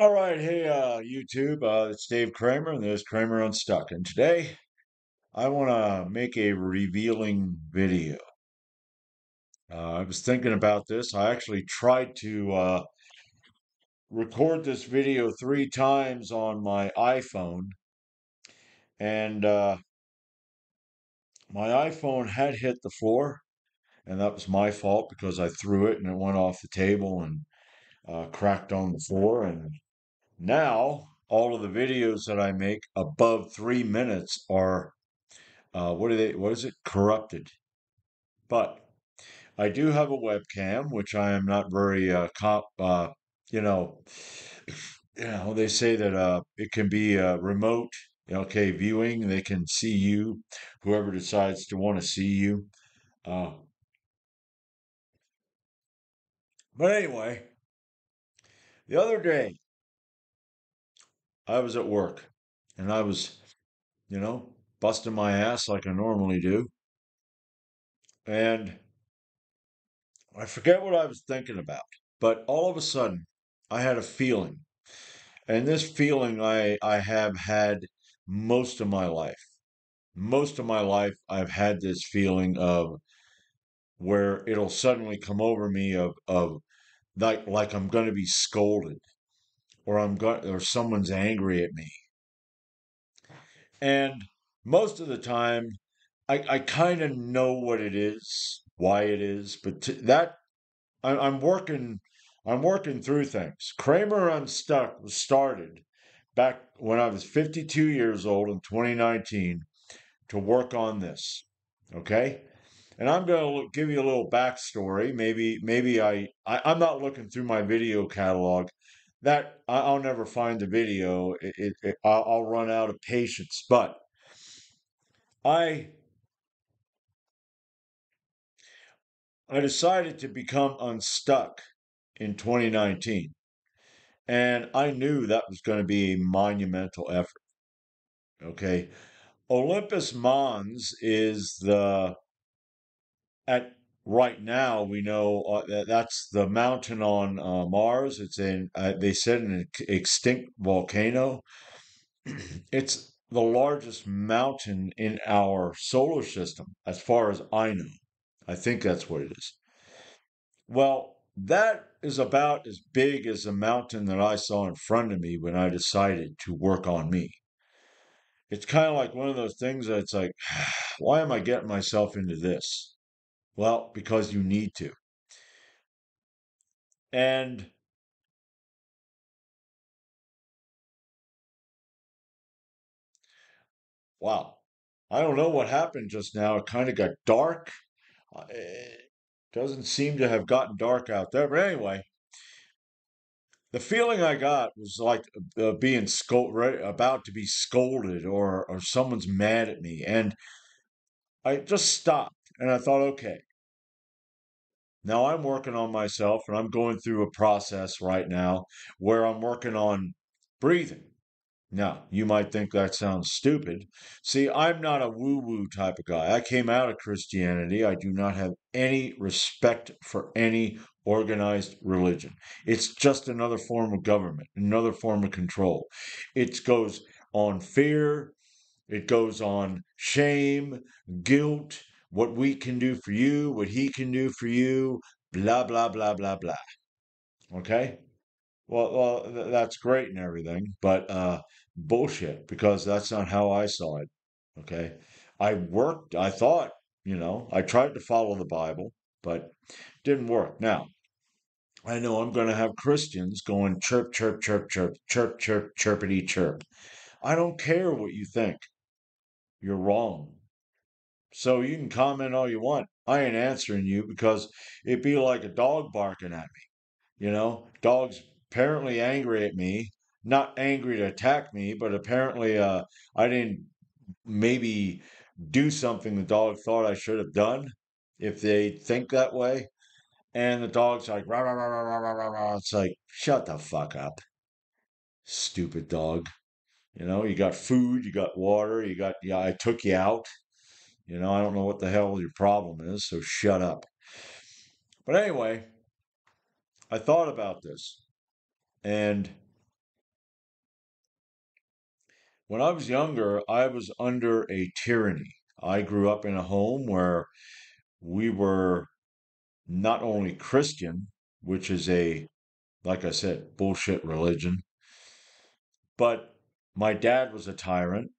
All right, hey YouTube, it's Dave Kramer, and there's Kramer Unstuck. And today I want to make a revealing video. I was thinking about this. I actually tried to record this video 3 times on my iPhone, and my iPhone had hit the floor, and that was my fault because I threw it and it went off the table and cracked on the floor. And now all of the videos that I make above 3 minutes are what is it? Corrupted. But I do have a webcam, which I am not very, you know, they say that it can be remote, okay, viewing. They can see you, whoever decides to want to see you. Uh, but anyway, the other day I was at work and I was, busting my ass like I normally do. And I forget what I was thinking about, but all of a sudden I had a feeling. And this feeling I have had most of my life. Most of my life, I've had this feeling of where it'll suddenly come over me of like I'm going to be scolded or or someone's angry at me. And most of the time, I kind of know what it is, why it is, but that I'm working. I'm working through things. Kramer Unstuck was started back when I was 52 years old in 2019 to work on this. Okay? And I'm going to give you a little backstory. Maybe I'm not looking through my video catalog. I'll never find the video. I'll run out of patience. But I I decided to become unstuck in 2019. And I knew that was going to be a monumental effort. Okay. Olympus Mons is at right now we know that's the mountain on Mars. They said an extinct volcano. It's the largest mountain in our solar system, as far as I know. I think that's what it is. Well, that is about as big as the mountain that I saw in front of me when I decided to work on me. It's kind of like one of those things that's like, why am I getting myself into this? Well, because you need to. And wow, I don't know what happened just now. It kind of got dark. It doesn't seem to have gotten dark out there. But anyway, the feeling I got was like being right, about to be scolded, or someone's mad at me. And I just stopped and I thought, okay, now I'm working on myself and I'm going through a process right now where I'm working on breathing. Now, you might think that sounds stupid. See, I'm not a woo woo type of guy. I came out of Christianity. I do not have any respect for any organized religion. It's just another form of government, another form of control. It goes on fear, it goes on shame, guilt, what we can do for you, what he can do for you, blah, blah, blah, blah, blah. Okay? That's great and everything, but bullshit, because that's not how I saw it. Okay? I thought, I tried to follow the Bible, but didn't work. Now, I know I'm going to have Christians going chirp, chirp, chirp, chirp, chirp, chirp, chirpity, chirp. I don't care what you think. You're wrong. So you can comment all you want. I ain't answering you because it'd be like a dog barking at me. Dog's apparently angry at me, not angry to attack me, but apparently I didn't maybe do something the dog thought I should have done if they think that way. And the dog's like, rah, rah, rah, rah, rah, rah, rah, rah. It's like, shut the fuck up, stupid dog. You got food, you got water, yeah, I took you out. I don't know what the hell your problem is, so shut up. But anyway, I thought about this, and When I was younger, I was under a tyranny. I grew up in a home where we were not only Christian, which is like I said, bullshit religion, but my dad was a tyrant,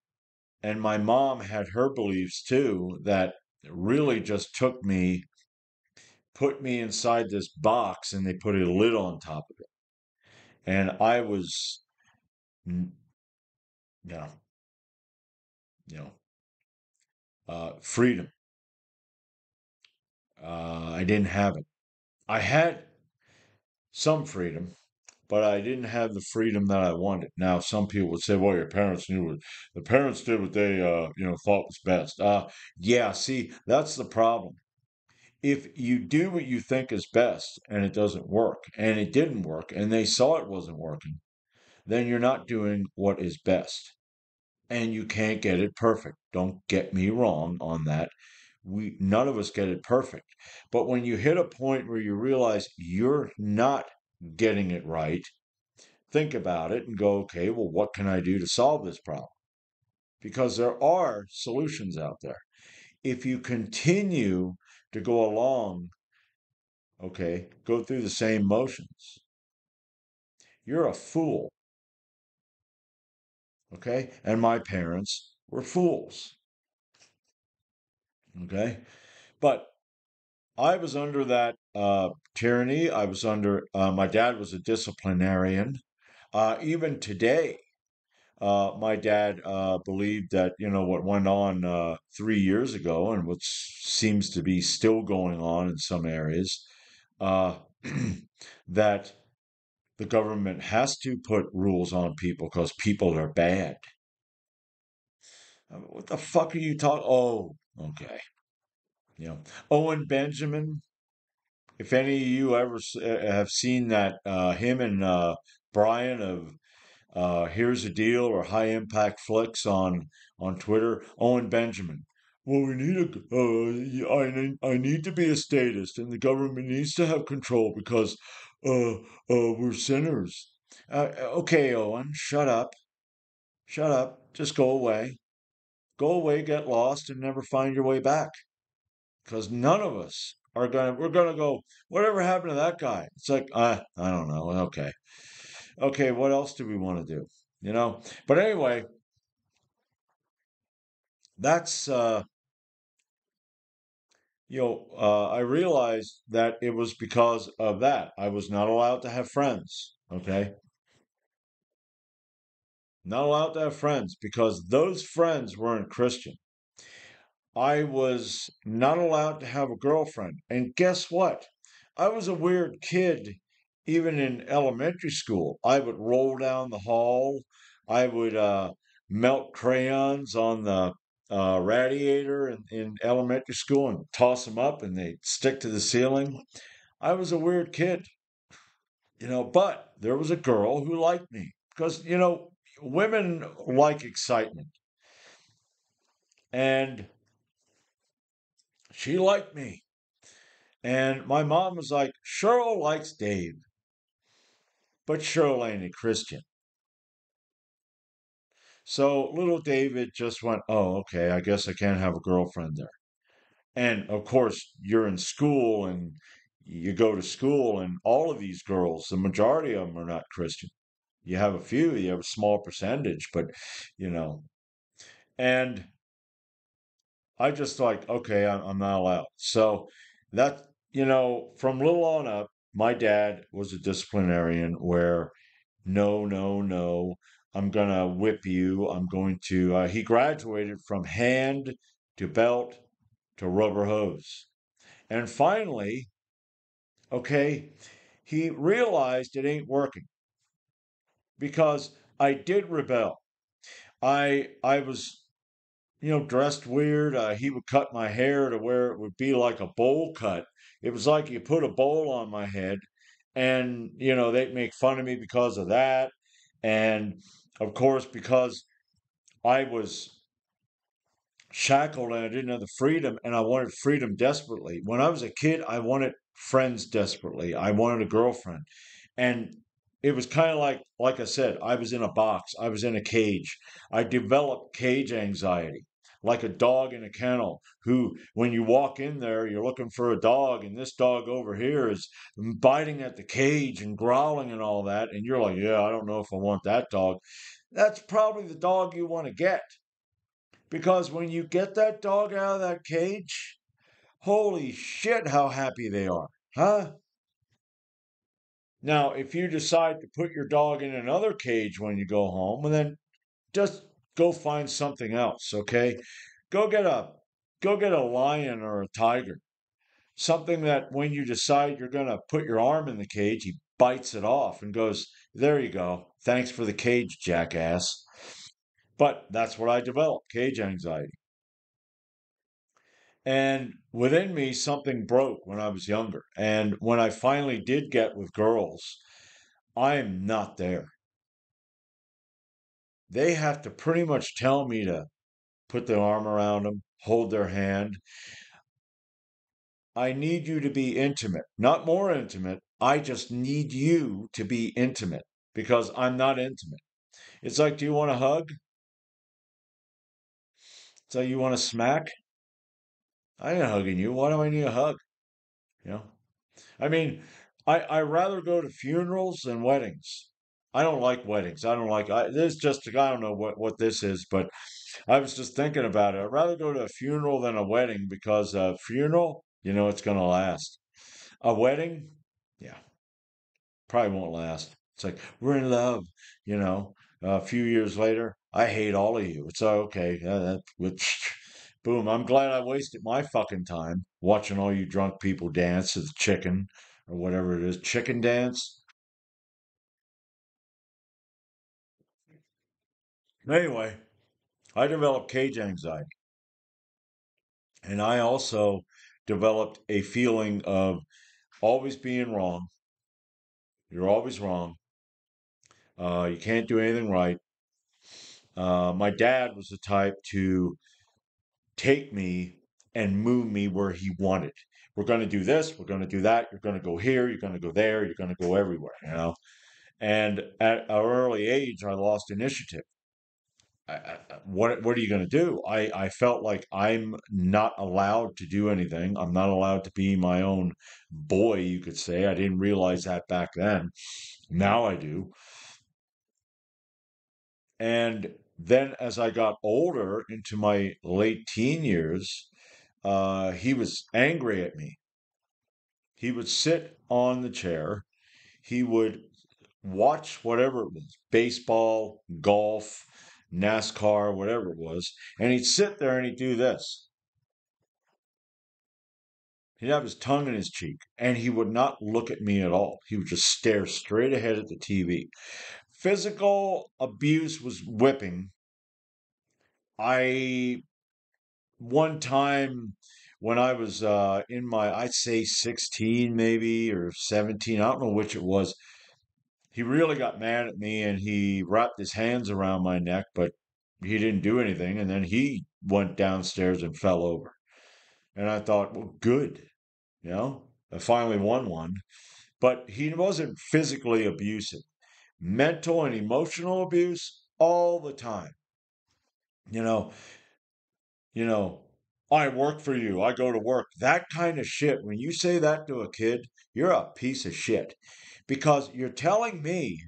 and my mom had her beliefs too that really just put me inside this box, and they put a lid on top of it. And I was, you know, you know, freedom. I didn't have it. I had some freedom, but I didn't have the freedom that I wanted. Now, some people would say, "Well, your parents knew what the parents did what they, thought was best." Yeah. See, that's the problem. If you do what you think is best and it doesn't work, and it didn't work, and they saw it wasn't working, then you're not doing what is best, and you can't get it perfect. Don't get me wrong on that. We none of us get it perfect, but when you hit a point where you realize you're not getting it right, think about it and go, okay, well, what can I do to solve this problem? Because there are solutions out there. If you continue to go along, okay, go through the same motions, you're a fool, okay? And my parents were fools, okay? But I was under that tyranny. I was under, my dad was a disciplinarian. Even today, my dad believed that, what went on 3 years ago and what seems to be still going on in some areas, uh, that the government has to put rules on people because people are bad. What the fuck are you talking? Oh, okay. You know, Owen Benjamin. If any of you ever have seen that, him and Brian of Here's a Deal or High Impact Flicks on Twitter, Owen Benjamin. Well, we need I need to be a statist, and the government needs to have control because we're sinners. Okay, Owen, shut up, just go away, get lost, and never find your way back. Because none of us we're gonna go. Whatever happened to that guy? It's like I don't know. Okay, what else do we want to do? But anyway, that's I realized that it was because of that. I was not allowed to have friends. Okay, not allowed to have friends because those friends weren't Christian. I was not allowed to have a girlfriend. And guess what? I was a weird kid even in elementary school. I would roll down the hall. I would melt crayons on the radiator in elementary school and toss them up and they stick to the ceiling. I was a weird kid, but there was a girl who liked me because, women like excitement. And she liked me. And my mom was like, Cheryl likes Dave, but Cheryl ain't a Christian. So little David just went, oh, okay, I guess I can't have a girlfriend there. And of course, you're in school and you go to school, and all of these girls, the majority of them are not Christian. You have a few, you have a small percentage, but you know, and I just like, okay, I'm not allowed. So that, from little on up, my dad was a disciplinarian where no, no, no, I'm going to whip you. He graduated from hand to belt to rubber hose. And finally, okay, he realized it ain't working because I did rebel. I was dressed weird. He would cut my hair to where it would be like a bowl cut. It was like you put a bowl on my head, and they'd make fun of me because of that. And of course, because I was shackled and I didn't have the freedom, and I wanted freedom desperately. When I was a kid, I wanted friends desperately. I wanted a girlfriend, and it was kind of like I said, I was in a box, I was in a cage. I developed cage anxiety, like a dog in a kennel who, when you walk in there, you're looking for a dog, and this dog over here is biting at the cage and growling and all that, and you're like, yeah, I don't know if I want that dog. That's probably the dog you want to get, because when you get that dog out of that cage, holy shit, how happy they are, huh? Now, if you decide to put your dog in another cage when you go home, well, then just go find something else, okay? Go get a go get a lion or a tiger. Something that when you decide you're going to put your arm in the cage, he bites it off and goes, "There you go. Thanks for the cage, jackass." But that's what I developed, cage anxiety. And within me, something broke when I was younger. And when I finally did get with girls, I'm not there. They have to pretty much tell me to put their arm around them, hold their hand. I need you to be intimate, not more intimate. I just need you to be intimate because I'm not intimate. It's like, do you want a hug? So you want a smack? I ain't hugging you. Why do I need a hug? You know? I mean, I rather go to funerals than weddings. I don't like weddings. I don't like. This just I don't know what this is, but I was just thinking about it. I'd rather go to a funeral than a wedding because a funeral, it's going to last. A wedding, yeah, probably won't last. It's like we're in love, you know. A few years later, I hate all of you. It's okay. Boom. I'm glad I wasted my fucking time watching all you drunk people dance to the chicken or whatever it is. Chicken dance. Anyway, I developed cage anxiety, and I also developed a feeling of always being wrong. You're always wrong. You can't do anything right. My dad was the type to take me and move me where he wanted. We're going to do this. We're going to do that. You're going to go here. You're going to go there. You're going to go everywhere. And at an early age, I lost initiative. What are you going to do? I felt like I'm not allowed to do anything. I'm not allowed to be my own boy, you could say. I didn't realize that back then. Now I do. And then as I got older into my late teen years, he was angry at me. He would sit on the chair. He would watch whatever it was, baseball, golf, NASCAR, whatever it was. And he'd sit there and he'd do this. He'd have his tongue in his cheek and he would not look at me at all. He would just stare straight ahead at the TV. Physical abuse was whipping. I one time when I was in my, I'd say 16 maybe or 17, I don't know which it was, he really got mad at me and he wrapped his hands around my neck, but he didn't do anything. And then he went downstairs and fell over. And I thought, well, good, I finally won one. But he wasn't physically abusive, mental and emotional abuse all the time. You know, you know, I work for you, I go to work. That kind of shit. When you say that to a kid, you're a piece of shit. Because you're telling me,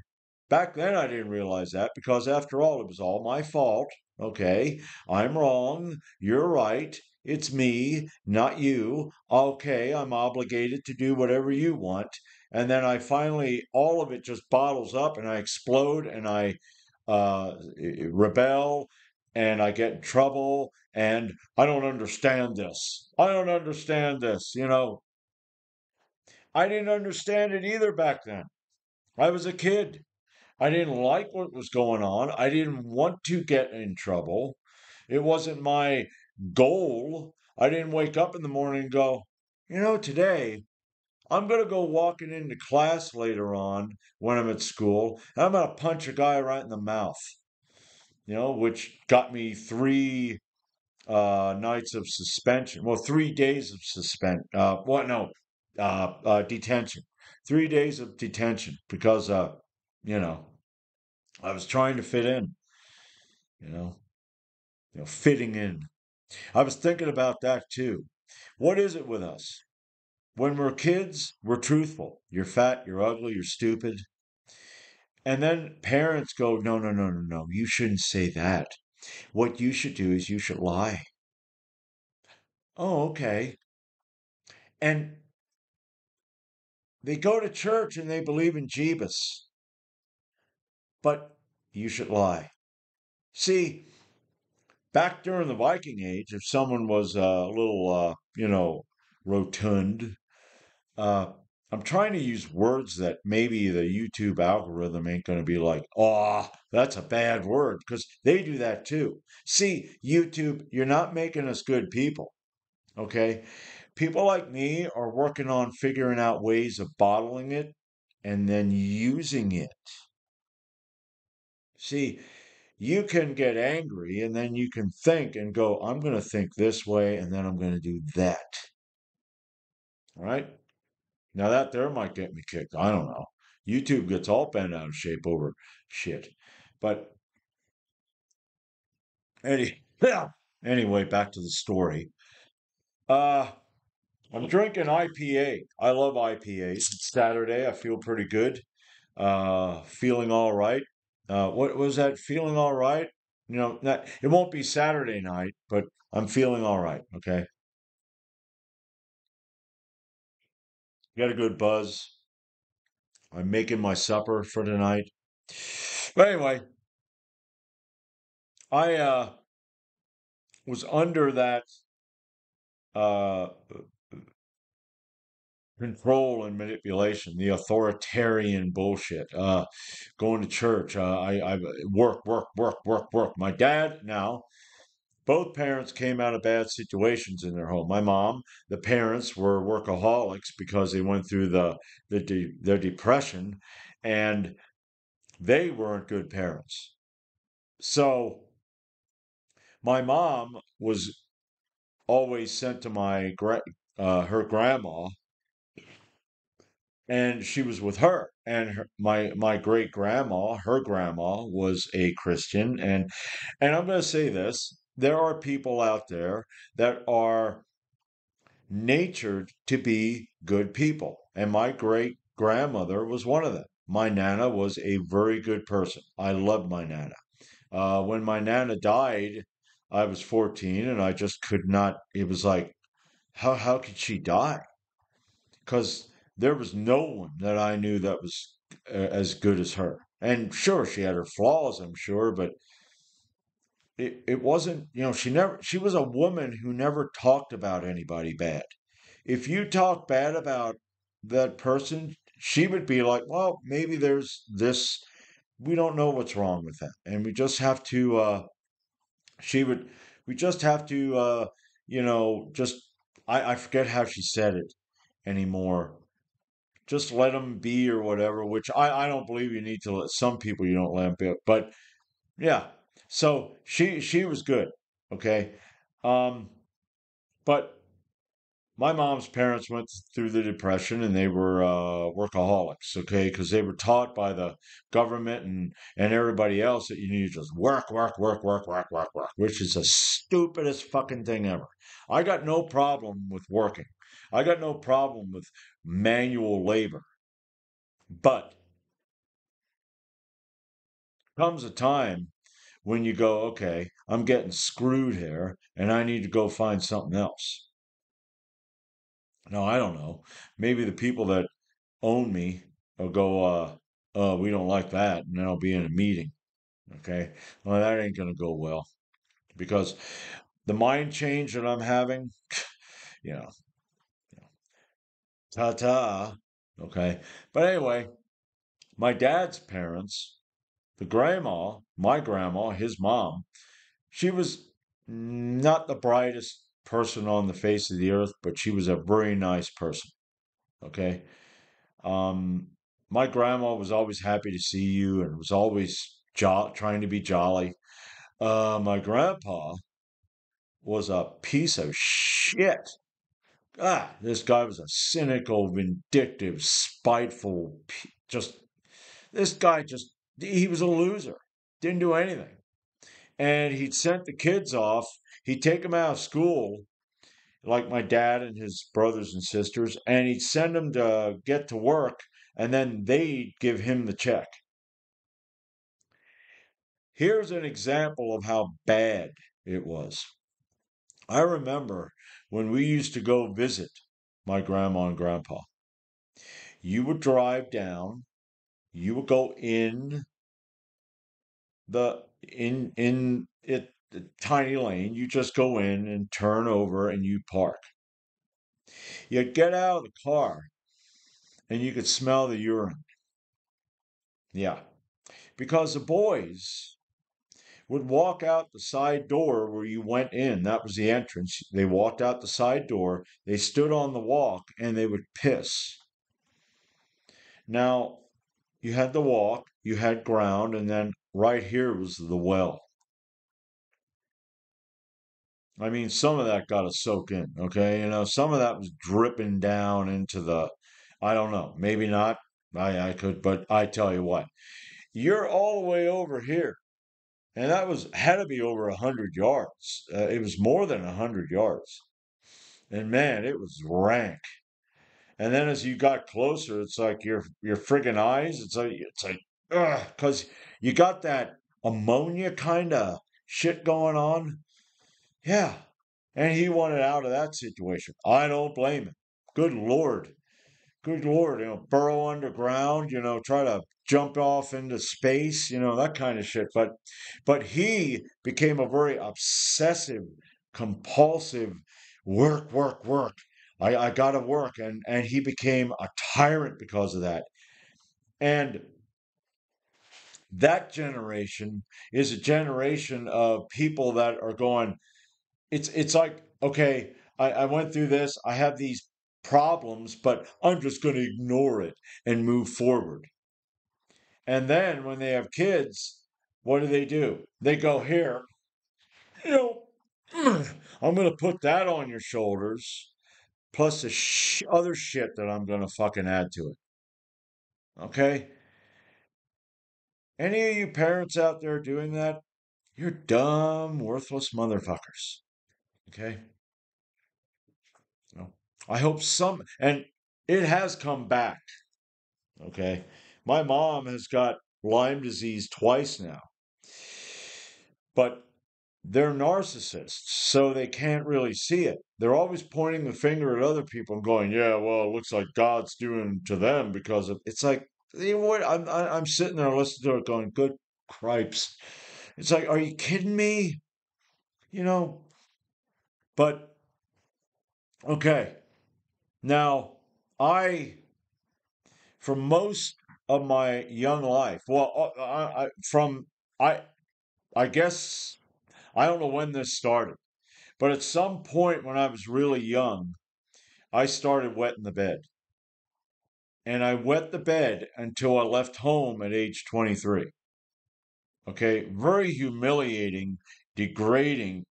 back then I didn't realize that, because after all, it was all my fault. Okay, I'm wrong. You're right. It's me, not you. Okay, I'm obligated to do whatever you want. And then I finally, all of it just bottles up and I explode and I rebel and I get in trouble and I don't understand this. I don't understand this. I didn't understand it either back then. I was a kid. I didn't like what was going on. I didn't want to get in trouble. It wasn't my goal. I didn't wake up in the morning and go, today I'm going to go walking into class later on when I'm at school and I'm going to punch a guy right in the mouth, which got me three nights of suspension. Well, 3 days of detention. 3 days of detention because you know, I was trying to fit in, you know, fitting in. I was thinking about that too. What is it with us? When we're kids, we're truthful. You're fat, you're ugly, you're stupid. And then parents go, no, no, no, no, no, you shouldn't say that. What you should do is you should lie. Oh, okay. And they go to church and they believe in Jeebus, but you should lie. See, back during the Viking Age, if someone was a little, rotund, uh, I'm trying to use words that maybe the YouTube algorithm ain't going to be like, oh, that's a bad word, because they do that too. See, YouTube, you're not making us good people, okay? People like me are working on figuring out ways of bottling it and then using it. See, you can get angry and then you can think and go, I'm going to think this way and then I'm going to do that. Right? Now that there might get me kicked. I don't know. YouTube gets all bent out of shape over shit. But any, yeah. Anyway, back to the story. Uh, I'm drinking IPA. I love IPAs. It's Saturday. I feel pretty good. Feeling all right. What was that? Feeling all right? Not, it won't be Saturday night, but I'm feeling all right. Okay. Got a good buzz. I'm making my supper for tonight. But anyway, I was under that uh, control and manipulation, the authoritarian bullshit. Going to church. I work, work, work, work, work. My dad now. Both parents came out of bad situations in their home. My mom, the parents were workaholics because they went through their depression, and they weren't good parents. So my mom was always sent to her grandma, and she was with her. And my great grandma, her grandma, was a Christian, and I'm going to say this: there are people out there that are natured to be good people. And my great grandmother was one of them. My Nana was a very good person. I loved my Nana. When my Nana died, I was 14 and I just could not, it was like, how could she die? Because there was no one that I knew that was as good as her. And sure, she had her flaws, I'm sure, but it wasn't, she was a woman who never talked about anybody bad. If you talk bad about that person, she would be like, well, maybe there's this, we don't know what's wrong with that. And we just have to, she would, we just have to, just, I forget how she said it anymore. Just let them be or whatever, which I don't believe you need to let some people you don't let them be. But yeah, so she was good. Okay. Um, but my mom's parents went through the depression and they were workaholics, okay, because they were taught by the government and everybody else that you need to just work, work, work, work, work, work, work, which is the stupidest fucking thing ever. I got no problem with working. I got no problem with manual labor. But comes a time when you go, okay, I'm getting screwed here and I need to go find something else. No, I don't know. Maybe the people that own me will go, we don't like that, and then I'll be in a meeting. Okay. Well, that ain't going to go well because the mind change that I'm having, you know, ta ta. Okay. But anyway, my dad's parents, my grandma, his mom, she was not the brightest person on the face of the earth, but she was a very nice person. Okay. Um, my grandma was always happy to see you and was always trying to be jolly. My grandpa was a piece of shit. This guy was a cynical, vindictive, spiteful, just This guy just, he was a loser, didn't do anything. And he'd sent the kids off, he'd take them out of school, like my dad and his brothers and sisters, and he'd send them to get to work, and then they'd give him the check. Here's an example of how bad it was. I remember when we used to go visit my grandma and grandpa. You would drive down, you would go in the tiny lane, you just go in and turn over and you park. You'd get out of the car and you could smell the urine. Yeah, because the boys would walk out the side door where you went in. That was the entrance. They walked out the side door, they stood on the walk, and they would piss. Now, you had the walk, you had ground, and then right here was the well. I mean, some of that got to soak in, okay? Some of that was dripping down into I don't know, maybe not. I could, but I tell you what, you're all the way over here. And that had to be over 100 yards. It was more than 100 yards. And man, it was rank. And then as you got closer, it's like your friggin' eyes. It's like, ugh, because you got that ammonia kind of shit going on. Yeah, and he wanted out of that situation. I don't blame him. Good Lord. Good Lord, burrow underground, try to jump off into space, that kind of shit. But he became a very obsessive, compulsive work, work, work. I gotta work. And he became a tyrant because of that. And that generation is a generation of people that are going, it's like, okay, I went through this, I have these problems, but I'm just going to ignore it and move forward. And then when they have kids, what do? They go, here, you know, I'm going to put that on your shoulders, plus the other shit that I'm going to fucking add to it. Okay? Any of you parents out there doing that, you're dumb, worthless motherfuckers. Okay? No. I hope and it has come back. Okay. My mom has got Lyme disease twice now, but they're narcissists, so they can't really see it. They're always pointing the finger at other people and going, "Yeah, well, it looks like God's doing to them because of." It's like, you know what? I'm sitting there listening to it, going, "Good cripes!" It's like, are you kidding me? You know. But okay, now I for most of my young life. Well, I I guess I don't know when this started, but at some point when I was really young, I started wetting the bed, and I wet the bed until I left home at age 23. Okay, very humiliating, degrading,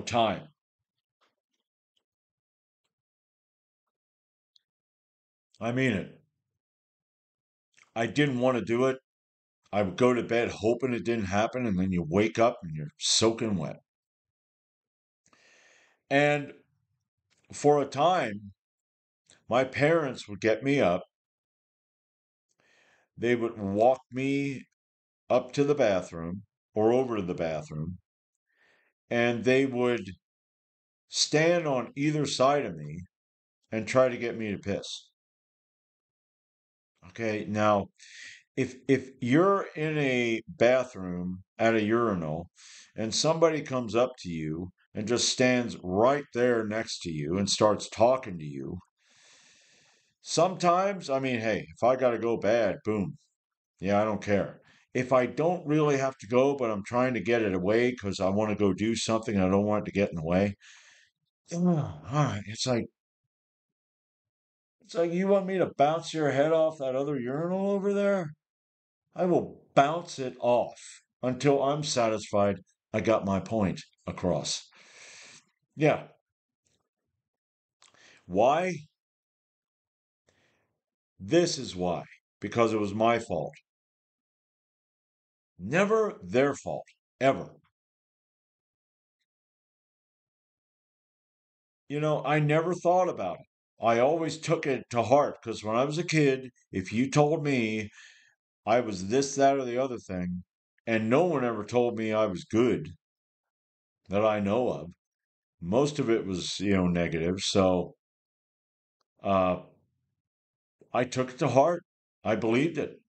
time. I mean it. I didn't want to do it. I would go to bed hoping it didn't happen, and then you wake up and you're soaking wet. And for a time, my parents would get me up. They would walk me up to the bathroom or over to the bathroom, and they would stand on either side of me and try to get me to piss. Okay, now if you're in a bathroom at a urinal and somebody comes up to you and just stands right there next to you and starts talking to you, sometimes, I mean, hey, if I got to go bad, boom, yeah, I don't care. If I don't really have to go, but I'm trying to get it away because I want to go do something and I don't want it to get in the way, all right, it's like you want me to bounce your head off that other urinal over there? I will bounce it off until I'm satisfied I got my point across. Yeah. Why? This is why. because it was my fault. Never their fault, ever. I never thought about it. I always took it to heart because when I was a kid, if you told me I was this, that, or the other thing, and no one ever told me I was good that I know of, most of it was, negative. So uh, I took it to heart. I believed it.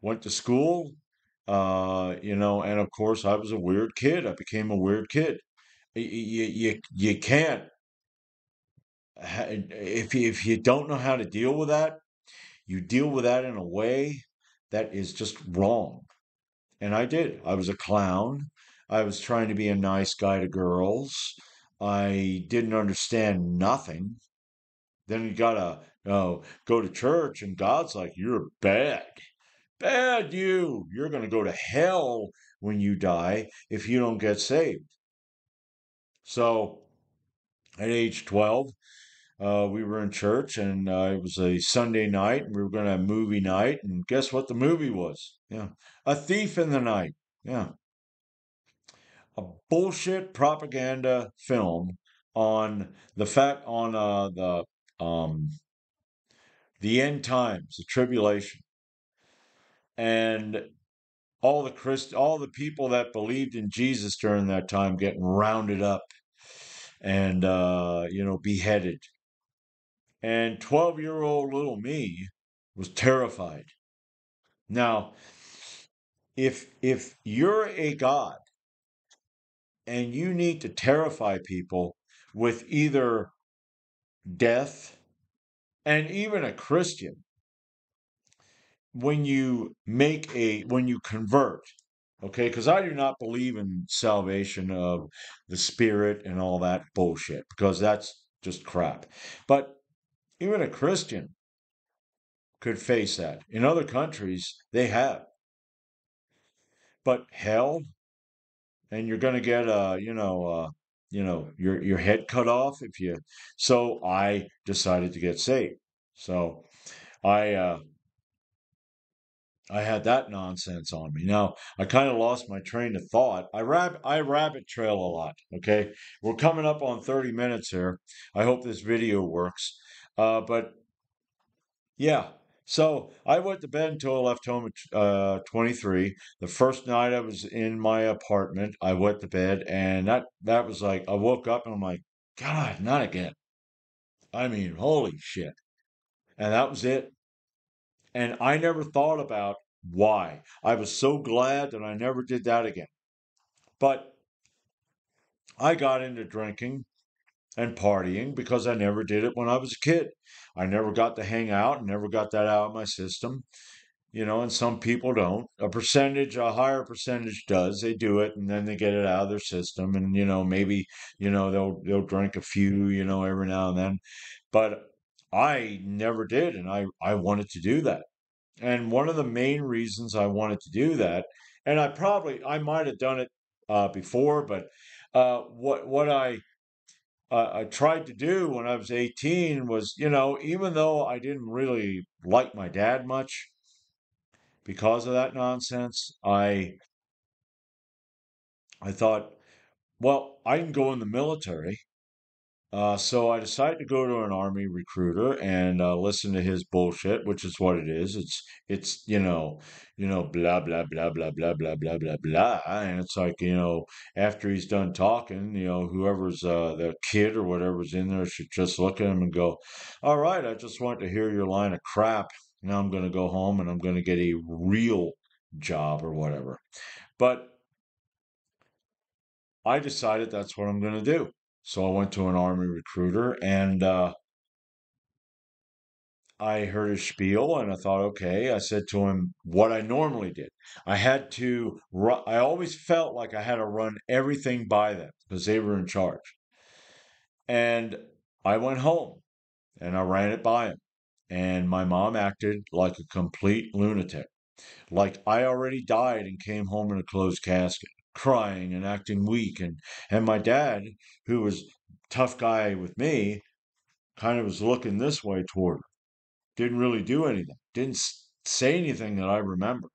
Went to school, and of course I was a weird kid. I became a weird kid. You can't if you don't know how to deal with that, you deal with that in a way that is just wrong. And I did. I was a clown. I was trying to be a nice guy to girls. I didn't understand nothing. Then you gotta go to church, and God's like, "You're bad, bad you. You're gonna go to hell when you die if you don't get saved." So at age 12, we were in church, and it was a Sunday night, and we were going to have movie night. And guess what the movie was? Yeah, A Thief in the Night. Yeah, a bullshit propaganda film on the end times, the tribulation, and all the people that believed in Jesus during that time getting rounded up and beheaded. And 12-year-old little me was terrified. Now, if you're a god and you need to terrify people with either death, and even a Christian, when you convert, okay, because I do not believe in salvation of the spirit and all that bullshit, because that's just crap. But even a Christian could face that. In other countries, they have. But hell, and you're going to get your head cut off if you. So I decided to get saved. So I uh, I had that nonsense on me. Now I kind of lost my train of thought. I rabbit trail a lot. Okay, we're coming up on 30 minutes here. I hope this video works. But yeah. So I went to bed until I left home at 23. The first night I was in my apartment, I went to bed, and that was like I woke up and I'm like, God, not again. I mean, holy shit. And that was it. And I never thought about why. I was so glad that I never did that again. But I got into drinking and partying because I never did it when I was a kid. I never got to hang out and never got that out of my system. And some people don't. A higher percentage does. They do it and then they get it out of their system, and maybe they'll drink a few, every now and then. But I never did, and I wanted to do that. And one of the main reasons I wanted to do that, and I might have done it before, but what I tried to do when I was 18 was, even though I didn't really like my dad much because of that nonsense, I thought, well, I can go in the military. So I decided to go to an army recruiter and listen to his bullshit, which is what it is. It's blah blah blah blah blah blah blah blah blah, and it's like after he's done talking, whoever's the kid or whatever's in there should just look at him and go, "All right, I just want to hear your line of crap. Now I'm going to go home and I'm going to get a real job or whatever." But I decided that's what I'm going to do. So I went to an army recruiter and I heard his spiel and I thought, okay. I said to him what I normally did. I always felt like I had to run everything by them because they were in charge. And I went home and I ran it by him. And my mom acted like a complete lunatic. Like I already died and came home in a closed casket, crying and acting weak. And my dad, who was tough guy with me, kind of was looking this way toward her. Didn't really do anything. Didn't say anything that I remember.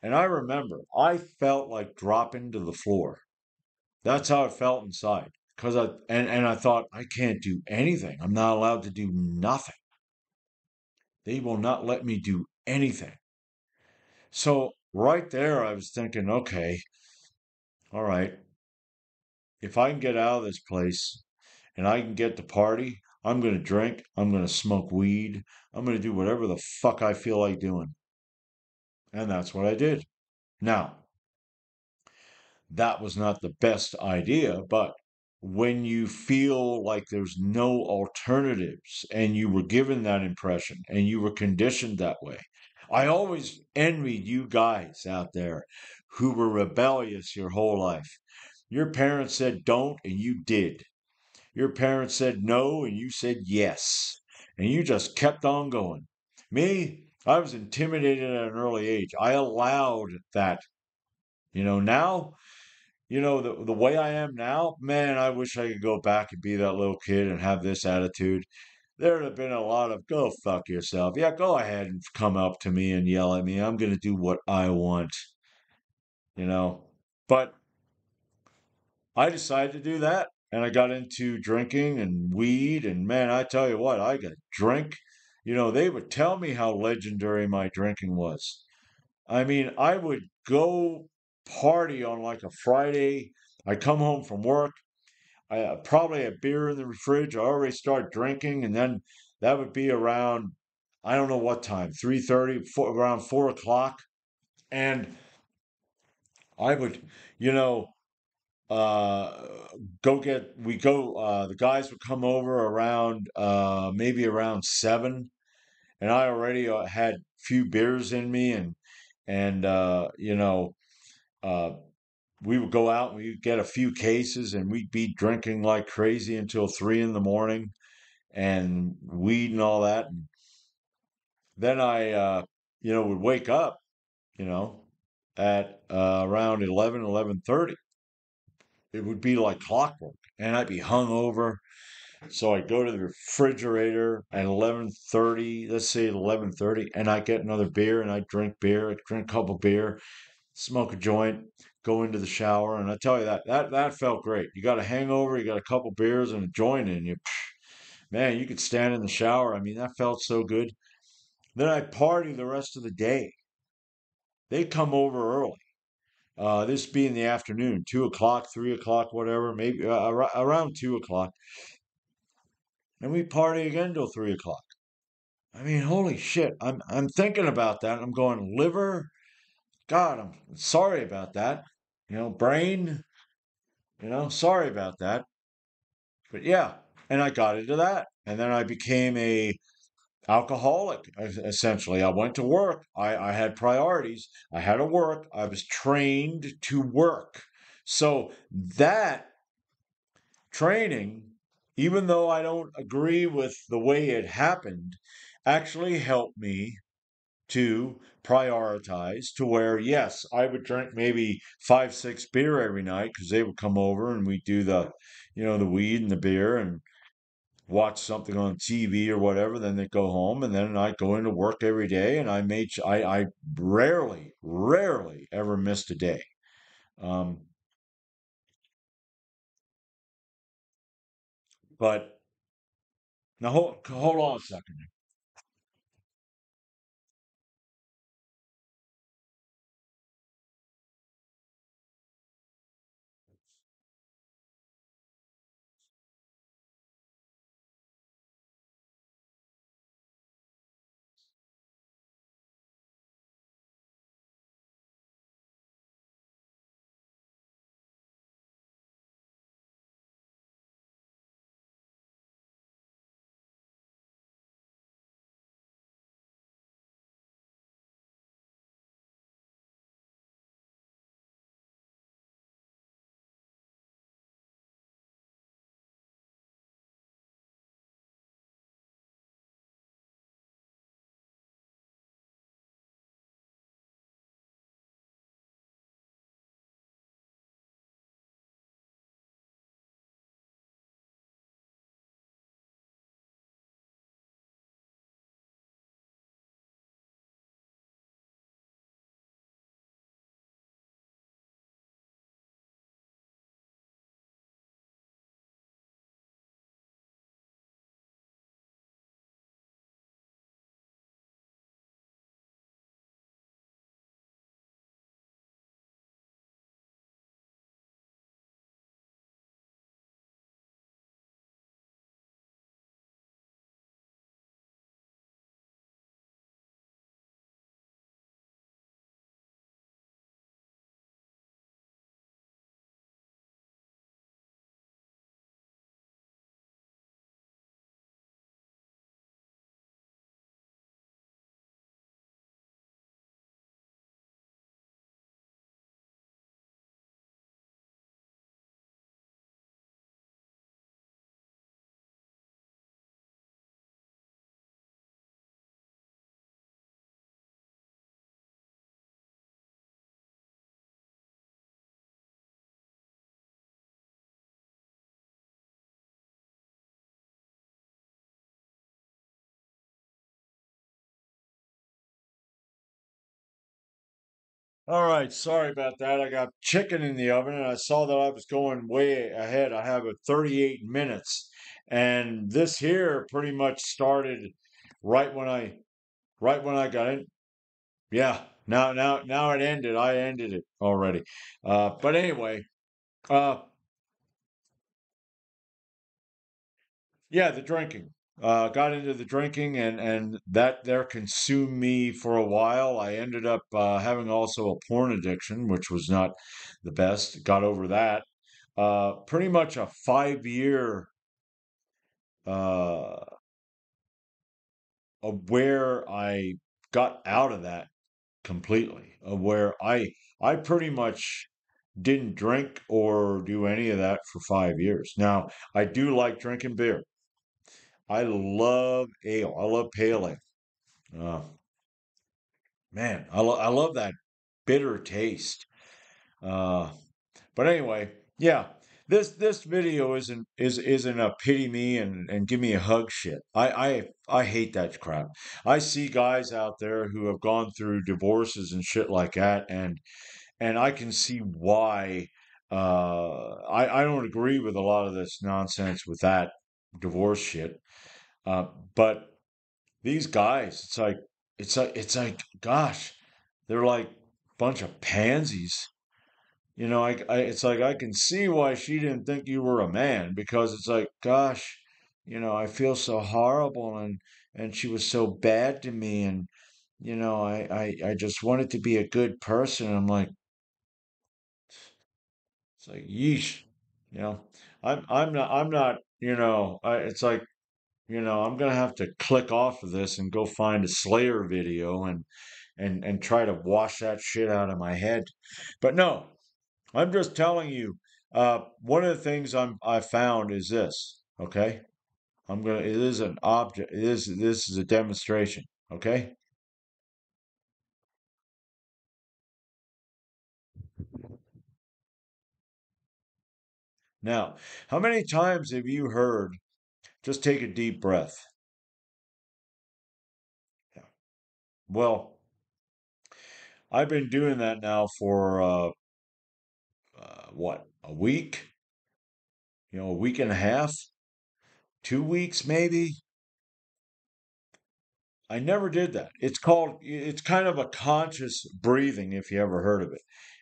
And I remember I felt like dropping to the floor. That's how it felt inside. Cause and I thought I can't do anything. I'm not allowed to do nothing. They will not let me do anything. So right there, I was thinking, okay, all right, if I can get out of this place and I can get to party, I'm going to drink, I'm going to smoke weed, I'm going to do whatever the fuck I feel like doing. And that's what I did. Now, that was not the best idea, but when you feel like there's no alternatives and you were given that impression and you were conditioned that way, I always envied you guys out there who were rebellious your whole life. Your parents said don't and you did. Your parents said no and you said yes. And you just kept on going. Me, I was intimidated at an early age. I allowed that. Now the way I am now, man, I wish I could go back and be that little kid and have this attitude. There'd have been a lot of go fuck yourself. Yeah, go ahead and come up to me and yell at me. I'm gonna do what I want, you know. But I decided to do that, and I got into drinking and weed, and man, I tell you what, I got drink. They would tell me how legendary my drinking was. I mean, I would go party on like a Friday. I come home from work. I probably had beer in the fridge. I already start drinking, and then that would be around I don't know what time, 3:30, around 4 o'clock, and I would, you know, uh, go get. We go. The guys would come over around maybe around 7, and I already had a few beers in me, and uh, we would go out and we'd get a few cases, and we'd be drinking like crazy until 3 in the morning and weed and all that. And then I would wake up, you know, at around 11:30. It would be like clockwork, and I'd be hungover. So I'd go to the refrigerator at 11:30, let's say 11:30, and I'd get another beer, and I'd drink beer, I'd drink a couple beer, smoke a joint, go into the shower, and I tell you that felt great. You got a hangover, you got a couple beers and a joint in you, man, you could stand in the shower. I mean, that felt so good. Then I'd party the rest of the day. They'd come over early. This be in the afternoon, 2 o'clock, 3 o'clock, whatever, maybe around 2 o'clock, and we party again till 3 o'clock. I mean, holy shit! I'm thinking about that. I'm going liver. God, I'm sorry about that. Brain. Sorry about that. But yeah, and I got into that, and then I became a alcoholic essentially. I went to work. I had priorities. I had to work. I was trained to work. So that training, even though I don't agree with the way it happened, actually helped me to prioritize to where, yes, I would drink maybe 5, 6 beer every night because they would come over and we'd do the weed and the beer and watch something on TV or whatever. Then they go home, and then I go into work every day, and I rarely, rarely ever missed a day. Um, but now hold on a second. All right, sorry about that. I got chicken in the oven and I saw that I was going way ahead. I have a 38 minutes. And this here pretty much started right when I right when I got in. Yeah, now it ended. I ended it already. But anyway, uh yeah, the drinking. Got into the drinking and that there consumed me for a while. I ended up having also a porn addiction, which was not the best. Got over that. Pretty much a 5 year uh, of where I got out of that completely, of where I pretty much didn't drink or do any of that for 5 years. Now, I do like drinking beer. I love ale. I love pale ale. Uh, Man, I love that bitter taste. Uh, but anyway, yeah, this video isn't a pity me and give me a hug shit. I hate that crap. I see guys out there who have gone through divorces and shit like that, and I can see why. I don't agree with a lot of this nonsense with that divorce shit. Uh, but these guys, it's like, gosh, they're like bunch of pansies. It's like I can see why she didn't think you were a man because it's like, gosh, I feel so horrible and she was so bad to me and I just wanted to be a good person. I'm like, it's like, yeesh, you know. I'm not, it's like, I'm gonna have to click off of this and go find a Slayer video and try to wash that shit out of my head. But no, I'm just telling you, one of the things I found is this, okay? It is an object, this is a demonstration, okay? Now, how many times have you heard, just take a deep breath? Yeah. Well, I've been doing that now for, what, a week? A week and a half? 2 weeks, maybe? I never did that. It's kind of a conscious breathing, if you ever heard of it.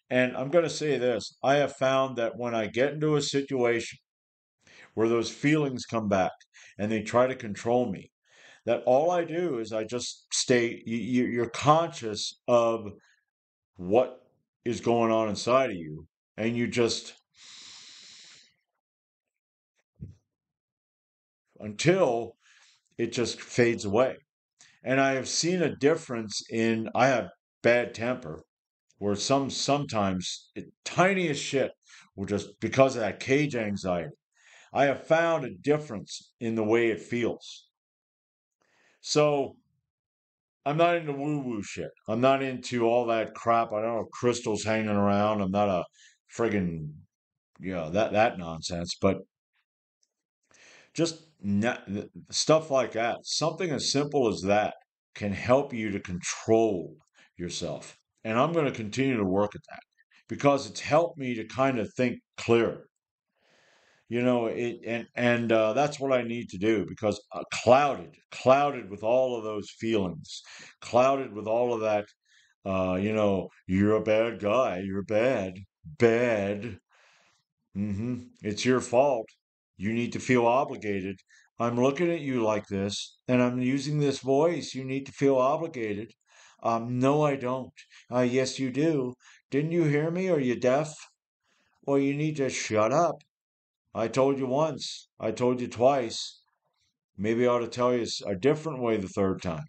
And I'm going to say this, I have found that when I get into a situation where those feelings come back and they try to control me, that all I do is I just stay, you're conscious of what is going on inside of you, and you just, until it just fades away. And I have seen a difference I have bad temper where sometimes tiniest shit will just because of that cage anxiety. I have found a difference in the way it feels. So I'm not into woo woo shit. I'm not into all that crap. I don't have crystals hanging around. I'm not a friggin' that nonsense. But just stuff like that. Something as simple as that can help you to control yourself. And I'm going to continue to work at that because it's helped me to kind of think clearer. That's what I need to do because clouded with all of those feelings, clouded with all of that. You're a bad guy. You're bad. It's your fault. You need to feel obligated. I'm looking at you like this, and I'm using this voice. You need to feel obligated. No, I don't. Yes, you do. Didn't you hear me? Are you deaf? Well, you need to shut up. I told you once. I told you twice. Maybe I ought to tell you a different way the third time.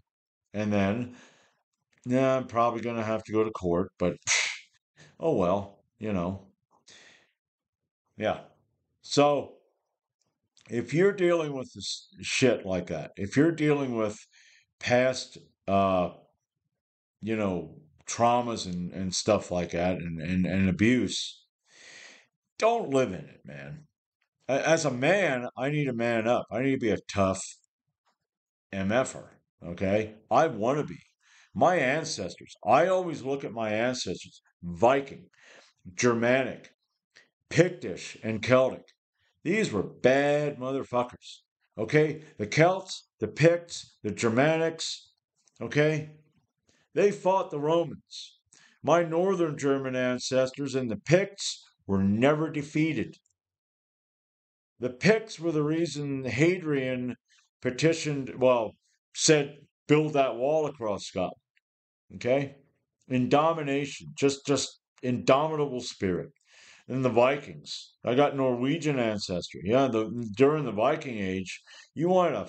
And then, yeah, I'm probably going to have to go to court, but oh well, yeah. So, if you're dealing with this shit like that, if you're dealing with past, uh, you know, traumas and stuff like that and abuse, don't live in it, man. As a man, I need to man up. I need to be a tough MFer, okay? I want to be. My ancestors, I always look at my ancestors, Viking, Germanic, Pictish, and Celtic. These were bad motherfuckers. Okay? The Celts, the Picts, the Germanics, okay? They fought the Romans. My northern German ancestors and the Picts were never defeated. The Picts were the reason Hadrian petitioned, well, said, build that wall across Scotland. Okay? In domination, just indomitable spirit. And the Vikings. I got Norwegian ancestry. Yeah, during the Viking Age, you want a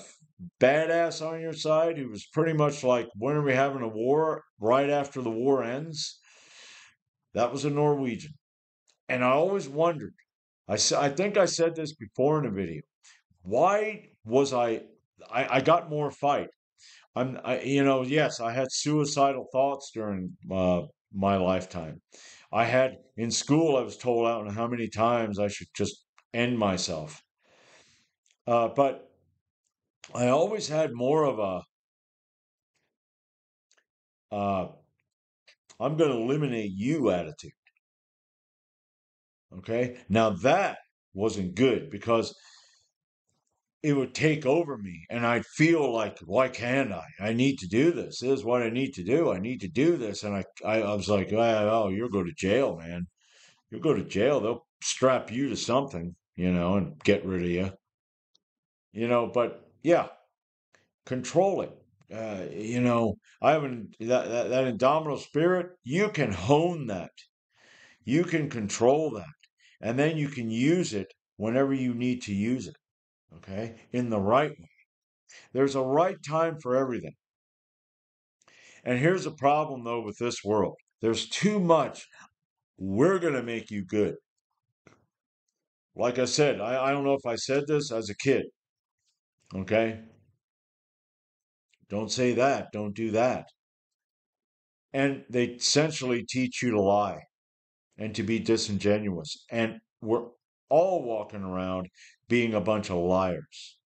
badass on your side who was pretty much like, when are we having a war? Right after the war ends. That was a Norwegian. And I always wondered, I think I said this before in a video. Why was I got more fight. Yes, I had suicidal thoughts during my lifetime. I had in school, I was told out on how many times I should just end myself. But I always had more of a, uh, I'm going to eliminate you attitude. Okay. Now that wasn't good because it would take over me and I'd feel like, why can't I? I need to do this. This is what I need to do. I need to do this. And I was like, oh, you'll go to jail, man. You'll go to jail. They'll strap you to something, and get rid of you, but yeah, control it. I haven't that indomitable spirit. You can hone that. You can control that. And then you can use it whenever you need to use it. Okay. In the right way. There's a right time for everything. And here's the problem, though, with this world there's too much. We're going to make you good. Like I said, I don't know if I said this as a kid. Okay. Don't say that. Don't do that. And they essentially teach you to lie and to be disingenuous. And we're all walking around being a bunch of liars.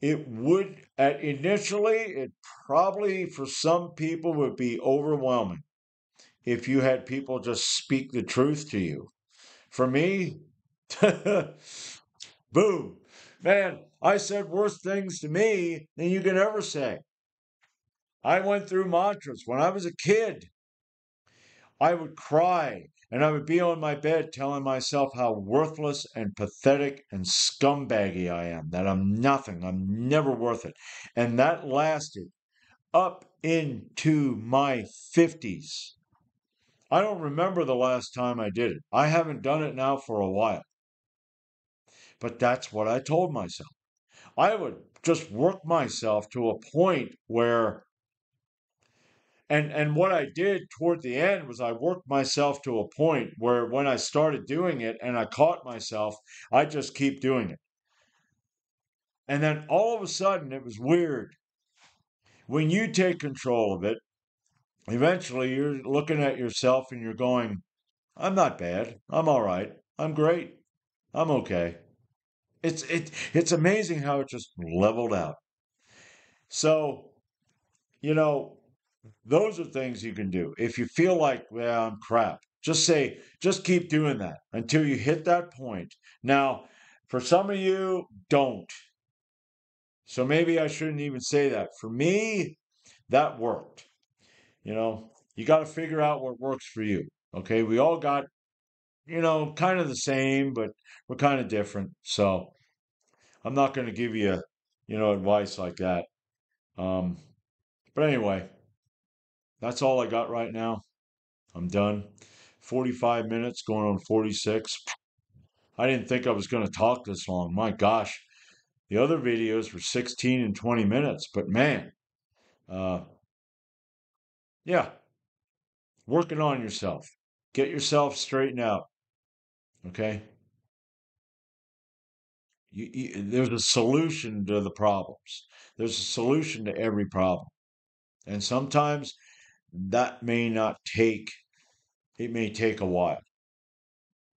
It would, it probably for some people would be overwhelming if you had people just speak the truth to you. For me, boom, man, I said worse things to me than you can ever say. I went through mantras when I was a kid. I would cry and I would be on my bed telling myself how worthless and pathetic and scumbaggy I am, that I'm nothing, I'm never worth it. And that lasted up into my 50s. I don't remember the last time I did it. I haven't done it now for a while. But that's what I told myself. I would just work myself to a point where and what I did toward the end was I worked myself to a point where when I started doing it and I caught myself, I just keep doing it. And then all of a sudden it was weird. When you take control of it, eventually you're looking at yourself and you're going, I'm not bad. I'm all right. I'm great. I'm okay. It's amazing how it just leveled out. So, you know, those are things you can do. If you feel like, well, I'm crap, just keep doing that until you hit that point. Now, for some of you, don't. So maybe I shouldn't even say that. For me, that worked. You got to figure out what works for you. Okay. We all got, kind of the same, but we're kind of different. So I'm not going to give you, advice like that. Um, but anyway, that's all I got right now. I'm done. 45 minutes going on 46. I didn't think I was going to talk this long. My gosh. The other videos were 16 and 20 minutes, but man, uh, yeah, working on yourself. Get yourself straightened out, okay? There's a solution to the problems. There's a solution to every problem. And sometimes that may not take, it may take a while.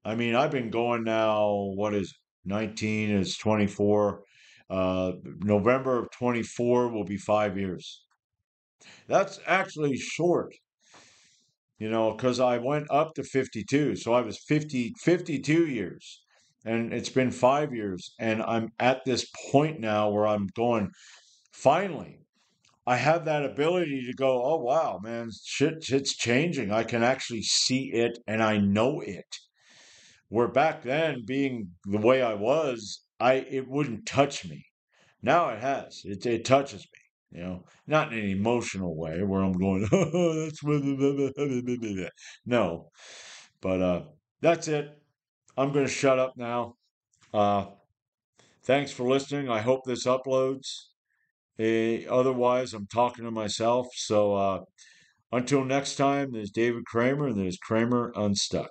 I mean, I've been going now, what is it? 19 is 24. November of 24 will be 5 years. That's actually short, because I went up to 52. So I was 52 years. And it's been 5 years. And I'm at this point now where I'm going, finally, I have that ability to go, oh, wow, man, shit's changing. I can actually see it and I know it. Where back then, being the way I was, it wouldn't touch me. Now it has. It touches me, not in an emotional way where I'm going, oh, that's what. No, but that's it. I'm going to shut up now. Uh, thanks for listening. I hope this uploads. Otherwise, I'm talking to myself. So until next time, there's David Kramer and there's Kramer Unstuck.